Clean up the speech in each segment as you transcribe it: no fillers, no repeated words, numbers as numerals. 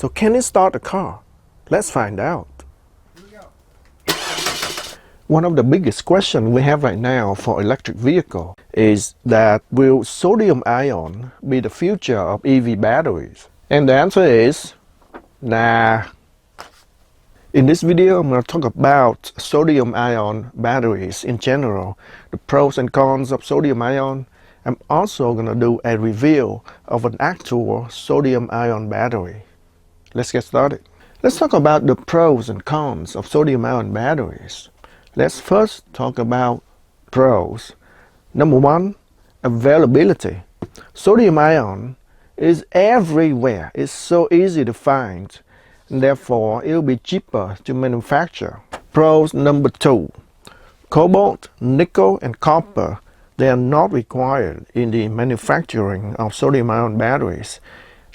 So can it start a car? Let's find out. One of the biggest questions we have right now for electric vehicle is that will sodium ion be the future of EV batteries? And the answer is nah. In this video, I'm going to talk about sodium ion batteries in general, the pros and cons of sodium ion. I'm also going to do a review of an actual sodium ion battery. Let's get started. Let's talk about the pros and cons of sodium ion batteries. Let's first talk about pros. Number one, availability. Sodium ion is everywhere. It's so easy to find, and therefore it will be cheaper to manufacture. Pros number two, cobalt, nickel, and copper, they are not required in the manufacturing of sodium ion batteries.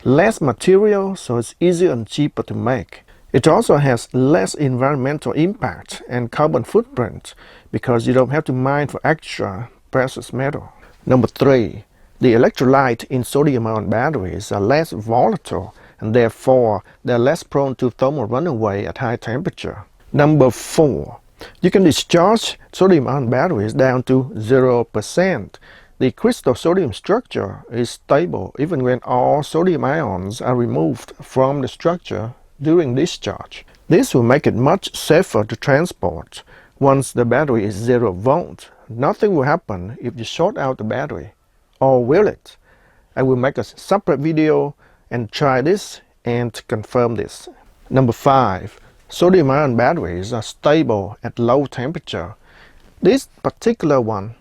Less material, so it's easier and cheaper to make. It also has less environmental impact and carbon footprint because you don't have to mine for extra precious metal. Number three, the electrolyte in sodium ion batteries are less volatile and therefore they're less prone to thermal runaway at high temperature. Number four, you can discharge sodium ion batteries down to 0%. The crystal sodium structure is stable even when all sodium ions are removed from the structure during discharge. This will make it much safer to transport. Once the battery is 0 volt, nothing will happen if you short out the battery. Or will it? I will make a separate video and try this and confirm this. Number five, sodium ion batteries are stable at low temperature. This particular one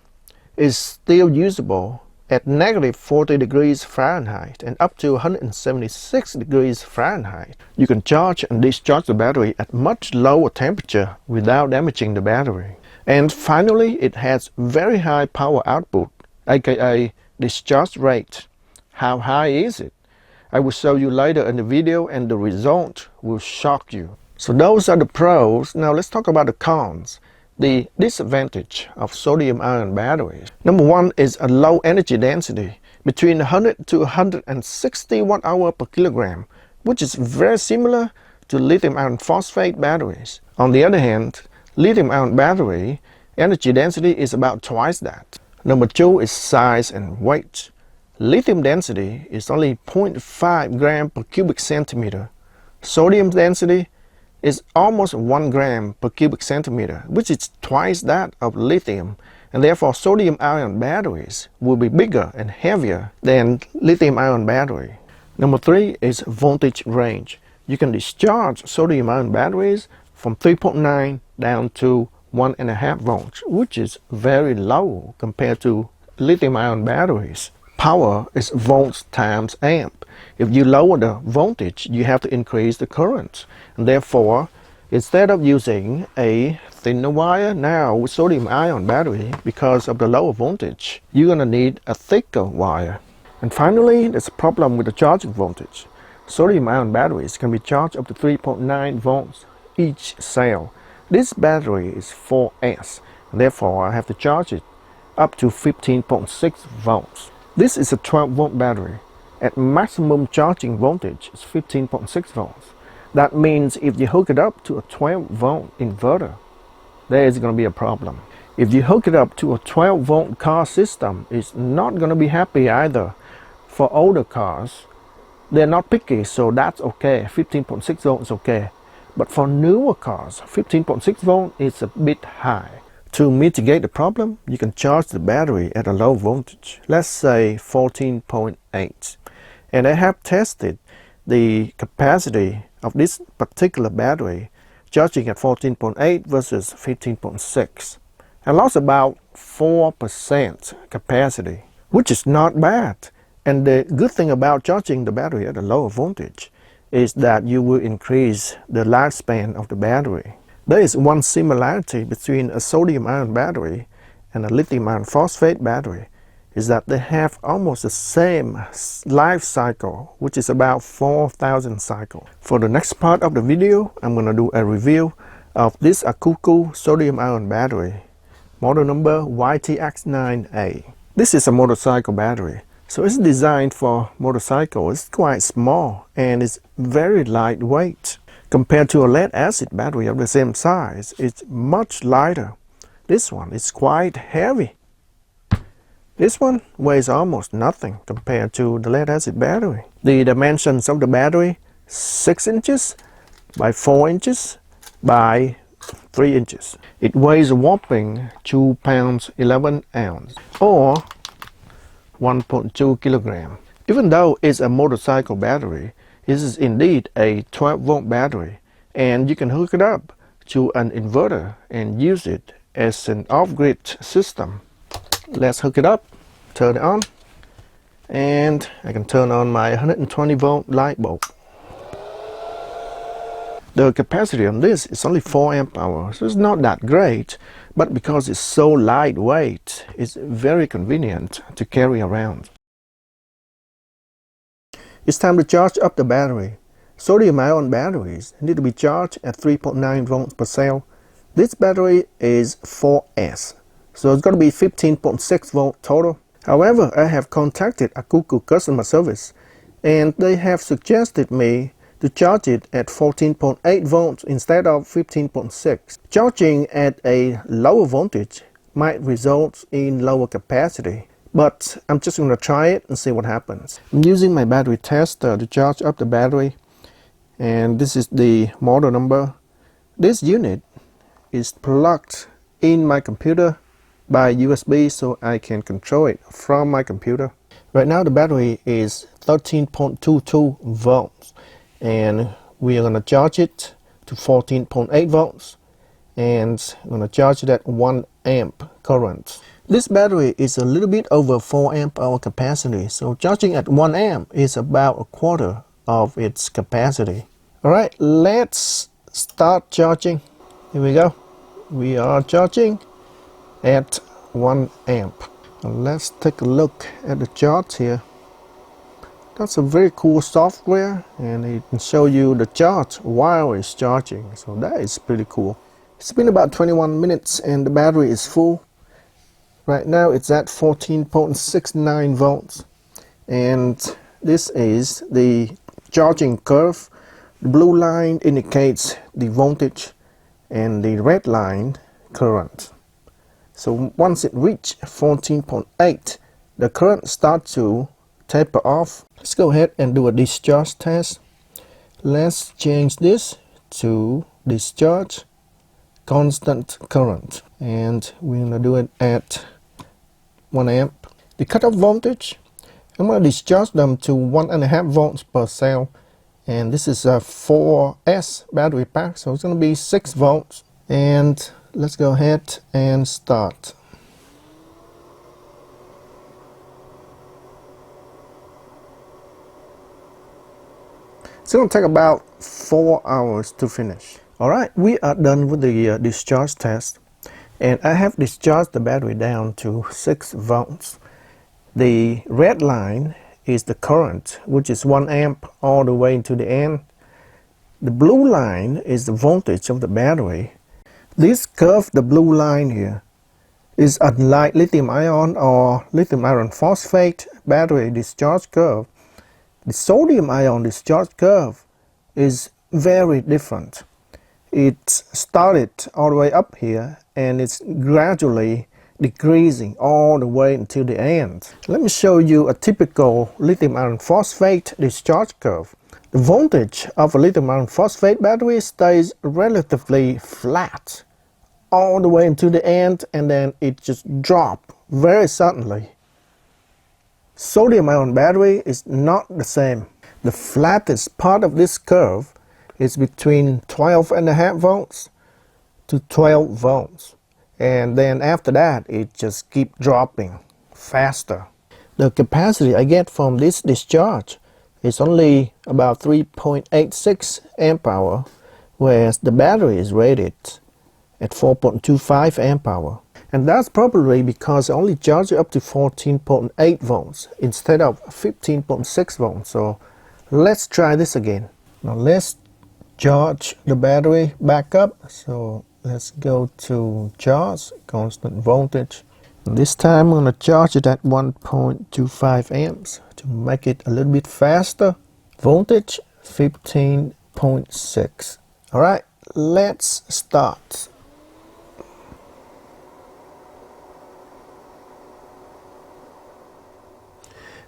is still usable at negative 40 degrees Fahrenheit and up to 176 degrees Fahrenheit. You can charge and discharge the battery at much lower temperature without damaging the battery. And finally, it has very high power output, aka discharge rate. How high is it? I will show you later in the video and the result will shock you. So those are the pros. Now let's talk about the cons. The disadvantage of sodium ion batteries. Number one is a low energy density, between 100 to 160 watt-hour per kilogram, which is very similar to lithium iron phosphate batteries. On the other hand, lithium ion battery energy density is about twice that. Number two is size and weight. Lithium density is only 0.5 gram per cubic centimeter. Sodium density is almost 1 gram per cubic centimeter, which is twice that of lithium, and therefore sodium ion batteries will be bigger and heavier than lithium ion battery. Number three is voltage range. You can discharge sodium ion batteries from 3.9 down to 1.5 volts, which is very low compared to lithium ion batteries. Power is volts times amp. If you lower the voltage, you have to increase the current. And therefore, instead of using a thinner wire now with sodium ion battery, because of the lower voltage, you're going to need a thicker wire. And finally, there's a problem with the charging voltage. Sodium ion batteries can be charged up to 3.9 volts each cell. This battery is 4S, and therefore I have to charge it up to 15.6 volts. This is a 12 volt battery. At maximum charging voltage is 15.6 volts. That means if you hook it up to a 12 volt inverter, there is going to be a problem. If you hook it up to a 12 volt car system, it's not going to be happy either. For older cars, they're not picky, so that's okay. 15.6 volt is okay. But for newer cars, 15.6 volt is a bit high. To mitigate the problem, you can charge the battery at a low voltage, let's say 14.8. And I have tested the capacity of this particular battery charging at 14.8 versus 15.6. I lost about 4% capacity, which is not bad. And the good thing about charging the battery at a lower voltage is that you will increase the lifespan of the battery. There is one similarity between a sodium ion battery and a lithium iron phosphate battery, is that they have almost the same life cycle, which is about 4,000 cycles. For the next part of the video, I'm going to do a review of this Acoucou sodium ion battery, model number YTX9A. This is a motorcycle battery. So it's designed for motorcycle. It's quite small and it's very lightweight. Compared to a lead acid battery of the same size, it's much lighter. This one is quite heavy. This one weighs almost nothing compared to the lead acid battery. The dimensions of the battery, 6 inches by 4 inches by 3 inches. It weighs a whopping 2 pounds 11 ounces or 1.2 kilogram. Even though it's a motorcycle battery, this is indeed a 12-volt battery, and you can hook it up to an inverter and use it as an off-grid system. Let's hook it up, turn it on, and I can turn on my 120 volt light bulb. The capacity on this is only 4 amp hours, so it's not that great, but because it's so lightweight, it's very convenient to carry around. It's time to charge up the battery. Sodium-ion batteries need to be charged at 3.9 volts per cell. This battery is 4S, so it's going to be 15.6 volt total. However, I have contacted Acoucou customer service and they have suggested me to charge it at 14.8 volts instead of 15.6. Charging at a lower voltage might result in lower capacity, but I'm just going to try it and see what happens. I'm using my battery tester to charge up the battery, and this is the model number. This unit is plugged in my computer by USB so I can control it from my computer. Right now the battery is 13.22 volts and we are going to charge it to 14.8 volts and I'm going to charge it at 1 amp current. This battery is a little bit over 4 amp hour capacity, so charging at 1 amp is about a quarter of its capacity. Alright, let's start charging. Here we go. We are charging at 1 amp. Now let's take a look at the charge here. That's a very cool software and it can show you the charge while it's charging, so that is pretty cool. It's been about 21 minutes and the battery is full. Right now it's at 14.69 volts and this is the charging curve. The blue line indicates the voltage and the red line current. So once it reaches 14.8, the current starts to taper off. Let's go ahead and do a discharge test. Let's change this to discharge constant current and we're going to do it at 1 amp. The cutoff voltage, I'm going to discharge them to 1.5 volts per cell, and this is a 4S battery pack, so it's going to be 6 volts. And let's go ahead and start. It's going to take about 4 hours to finish. Alright, we are done with the discharge test, and I have discharged the battery down to 6 volts. The red line is the current, which is 1 amp all the way to the end. The blue line is the voltage of the battery. This curve, the blue line here, is unlike lithium ion or lithium iron phosphate battery discharge curve. The sodium ion discharge curve is very different. It started all the way up here and it's gradually decreasing all the way until the end. Let me show you a typical lithium iron phosphate discharge curve. The voltage of a lithium iron phosphate battery stays relatively flat all the way until the end and then it just drops very suddenly. Sodium ion battery is not the same. The flattest part of this curve is between 12.5 volts to 12 volts, and then after that it just keeps dropping faster. The capacity I get from this discharge is only about 3.86 amp hour, whereas the battery is rated at 4.25 amp hour, and that's probably because I only charge it up to 14.8 volts instead of 15.6 volts. So let's try this again. Now let's charge the battery back up. So let's go to charge, constant voltage, This time I'm going to charge it at 1.25 amps to make it a little bit faster. Voltage 15.6. Alright, let's start.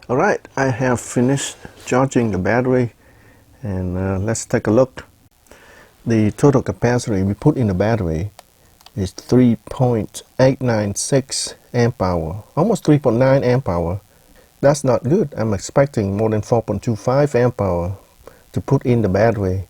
Alright, I have finished charging the battery, and let's take a look. The total capacity we put in the battery is 3.896 amp hour, almost 3.9 amp hour. That's not good. I'm expecting more than 4.25 amp hour to put in the battery,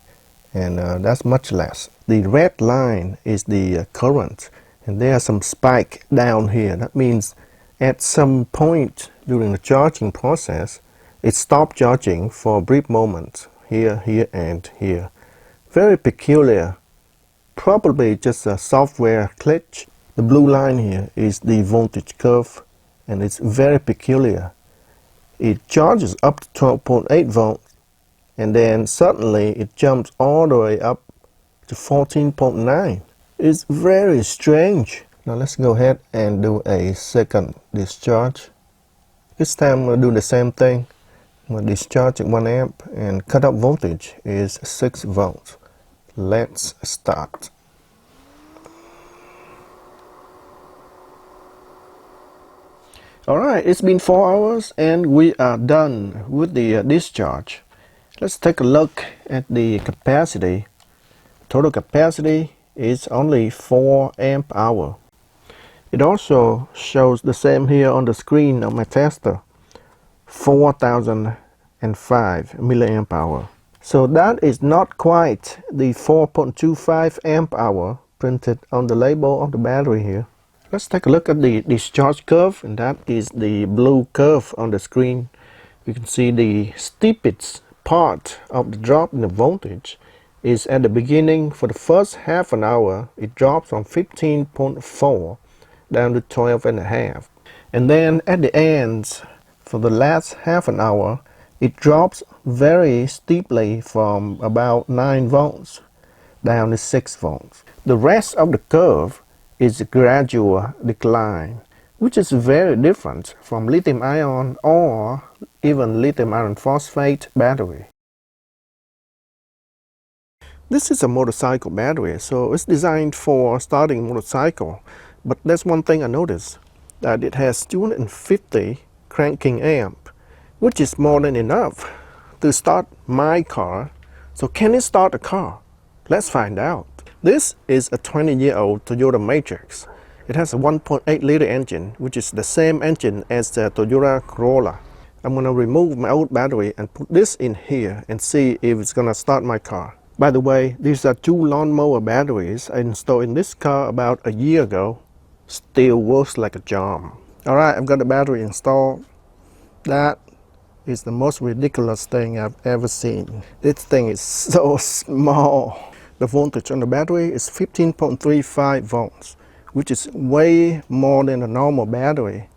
and that's much less. The red line is the current, and there's some spike down here. That means at some point during the charging process, it stopped charging for a brief moment, here, here, and here. Very peculiar, probably just a software glitch. The blue line here is the voltage curve, and it's very peculiar. It charges up to 12.8 volts, and then suddenly it jumps all the way up to 14.9. It's very strange. Now let's go ahead and do a second discharge. This time I'm going to do the same thing. I'm going to discharge at 1 amp, and cutoff voltage is 6 volts. Let's start. Alright, it's been 4 hours and we are done with the discharge. Let's take a look at the capacity. Total capacity is only 4 amp hour. It also shows the same here on the screen of my tester, 4005 milliamp hour. So that is not quite the 4.25 amp hour printed on the label of the battery here. Let's take a look at the discharge curve, and that is the blue curve on the screen. You can see the steepest part of the drop in the voltage is at the beginning. For the first half an hour, it drops from 15.4 down to 12.5. And then at the ends, for the last half an hour, it drops very steeply from about 9 volts down to 6 volts. The rest of the curve is a gradual decline, which is very different from lithium ion or even lithium iron phosphate battery. This is a motorcycle battery, so it's designed for starting a motorcycle. But there's one thing I noticed, that it has 250 cranking amp, which is more than enough to start my car. So can it start a car? Let's find out. This is a 20-year-old Toyota Matrix. It has a 1.8 liter engine, which is the same engine as the Toyota Corolla. I'm going to remove my old battery and put this in here and see if it's going to start my car. By the way, these are 2 lawnmower batteries I installed in this car about a year ago. Still works like a charm. Alright, I've got the battery installed. That is the most ridiculous thing I've ever seen. This thing is so small. The voltage on the battery is 15.35 volts, which is way more than a normal battery.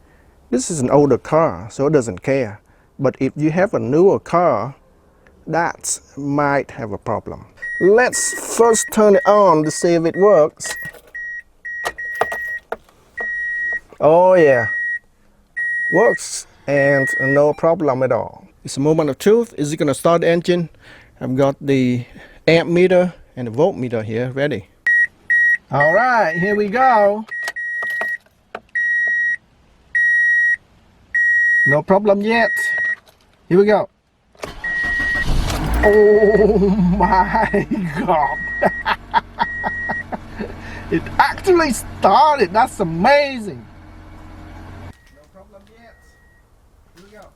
This is an older car, so it doesn't care. But if you have a newer car, that might have a problem. Let's first turn it on to see if it works. Oh yeah, works and no problem at all. It's a moment of truth. Is it going to start the engine? I've got the amp meter and the voltmeter here ready. All right, here we go. No problem yet. Here we go. Oh my God. It actually started. That's amazing. No problem yet. Here we go.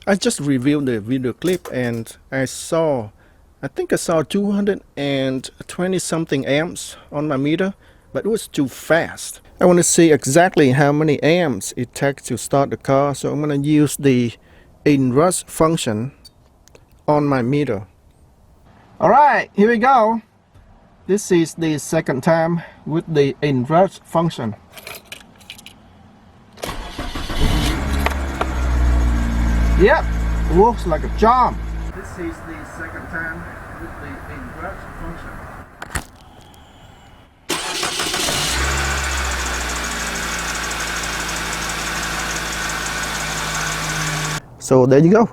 I just reviewed the video clip and I think I saw 220 something amps on my meter, but it was too fast. I want to see exactly how many amps it takes to start the car, so I'm going to use the inrush function on my meter. Alright, here we go. This is the second time with the inrush function. Yep, works like a charm. This is the second time with the inrush function. So there you go.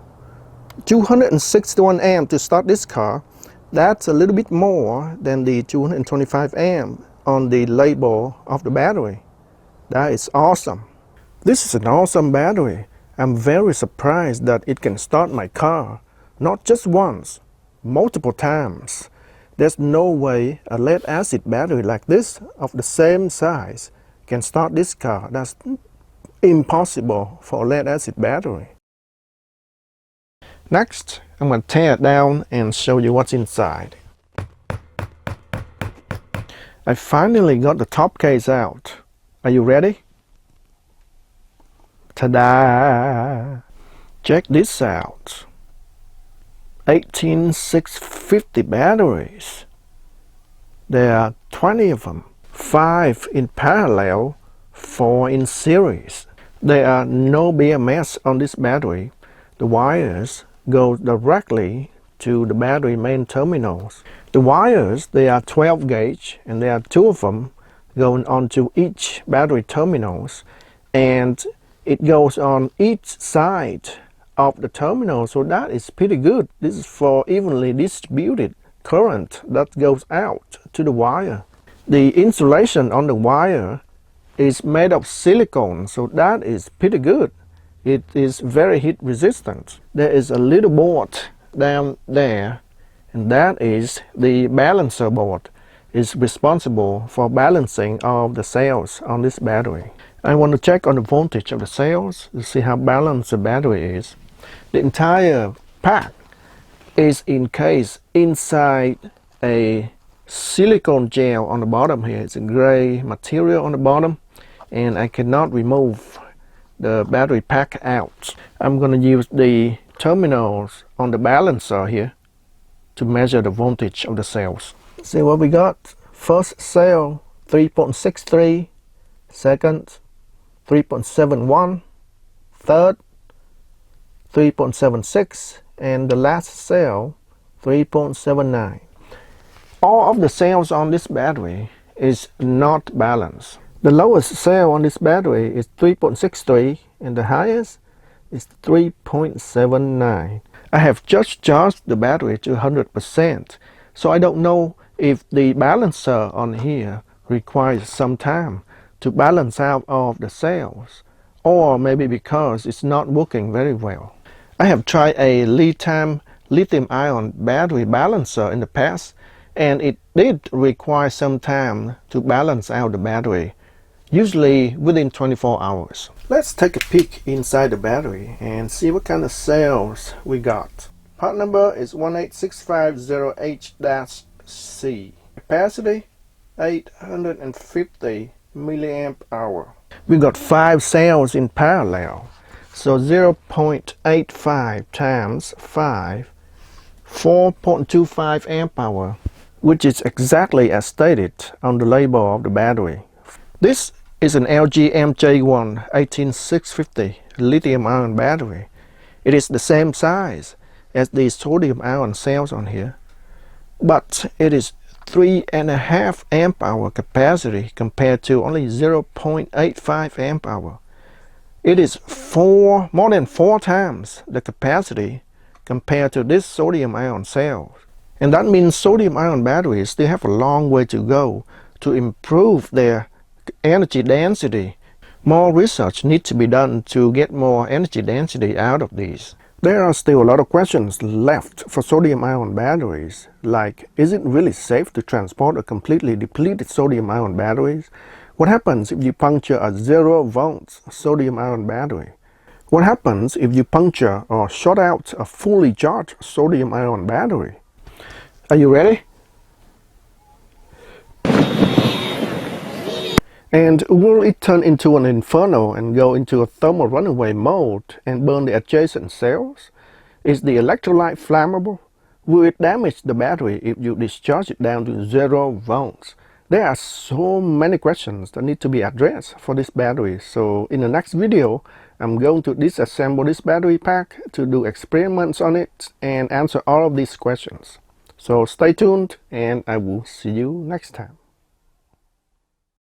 261 amp to start this car. That's a little bit more than the 225 amp on the label of the battery. That is awesome. This is an awesome battery. I'm very surprised that it can start my car, not just once, multiple times. There's no way a lead acid battery like this, of the same size, can start this car. That's impossible for a lead acid battery. Next, I'm going to tear it down and show you what's inside. I finally got the top case out. Are you ready? Ta-da! Check this out. 18650 batteries. There are 20 of them. 5 in parallel, 4 in series. There are no BMS on this battery. The wires go directly to the battery main terminals. The wires, they are 12 gauge, and there are 2 of them going onto each battery terminals, and it goes on each side of the terminal, so that is pretty good. This is for evenly distributed current that goes out to the wire. The insulation on the wire is made of silicone, so that is pretty good. It is very heat resistant. There is a little board down there, and that is the balancer board. It's responsible for balancing all of the cells on this battery. I want to check on the voltage of the cells to see how balanced the battery is. The entire pack is encased inside a silicone gel on the bottom here. It's a gray material on the bottom, and I cannot remove the battery pack out. I'm going to use the terminals on the balancer here to measure the voltage of the cells. See what we got. First cell 3.63, second 3.71, third 3.76, and the last cell 3.79. All of the cells on this battery is not balanced. The lowest cell on this battery is 3.63 and the highest is 3.79. I have just charged the battery to 100%, so I don't know if the balancer on here requires some time to balance out all of the cells, or maybe because it's not working very well. I have tried a lithium-ion battery balancer in the past, and it did require some time to balance out the battery, usually within 24 hours. Let's take a peek inside the battery and see what kind of cells we got. Part number is 18650H-C. Capacity 850 milliamp hour. We got 5 cells in parallel, so 0.85 times 5, 4.25 amp hour, which is exactly as stated on the label of the battery. This is an LG MJ1 18650 lithium-ion battery. It is the same size as the sodium-ion cells on here, but it is 3.5 amp hour capacity compared to only 0.85 amp hour. It is more than 4 times the capacity compared to this sodium-ion cell. And that means sodium-ion batteries still have a long way to go to improve their energy density. More research needs to be done to get more energy density out of these. There are still a lot of questions left for sodium-ion batteries, like, is it really safe to transport a completely depleted sodium-ion batteries? What happens if you puncture a 0 volts sodium-ion battery? What happens if you puncture or short out a fully charged sodium-ion battery? Are you ready? And will it turn into an inferno and go into a thermal runaway mode and burn the adjacent cells? Is the electrolyte flammable? Will it damage the battery if you discharge it down to 0 volts? There are so many questions that need to be addressed for this battery. So in the next video, I'm going to disassemble this battery pack to do experiments on it and answer all of these questions. So stay tuned, and I will see you next time.